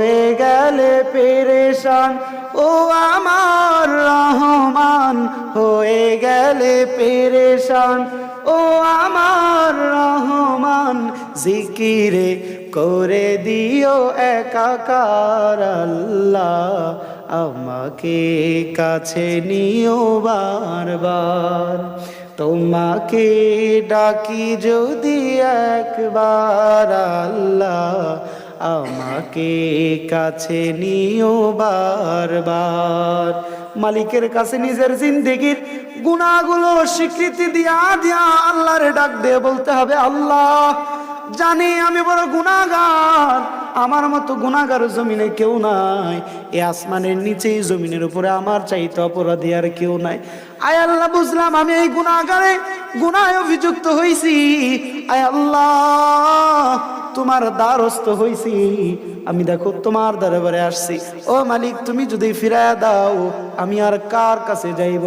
হয়ে গেলে পেরেশান, ও আমার রহমান হয়ে গেলে পেরেশান, ও আমার রহমান জিকিরে করে দিও একাকার আল্লাহ, আমাকে কাছে নিও বারবার। তোমাকে ডাকি যদি একবার আল্লাহ, আমাকে কাছে নিও বারবার। মালিকের কাছে নিজের জিন্দেগির গুনাহগুলো স্বীকৃতি দিয়া দিয়া আল্লাহরে ডাক দিয়ে বলতে হবে, আল্লাহ জানি আমি বড় গুনাহগার, আমার মতো গুনাহগার জমিনে কেউ নাই, এই আসমানের নিচে জমিনের উপরে আমার চাইতে অপরাধী আর কেউ নাই। আয় আল্লাহ, বুঝলাম আমি এই গুনাহে অভিযুক্ত হইছি। আয় আল্লাহ, তোমার দ্বারস্থ হইছি, আমি দেখো তোমার দরবারে আসছি। ও মালিক, তুমি যদি ফিরায়া দাও আমি আর কার কাছে যাইব?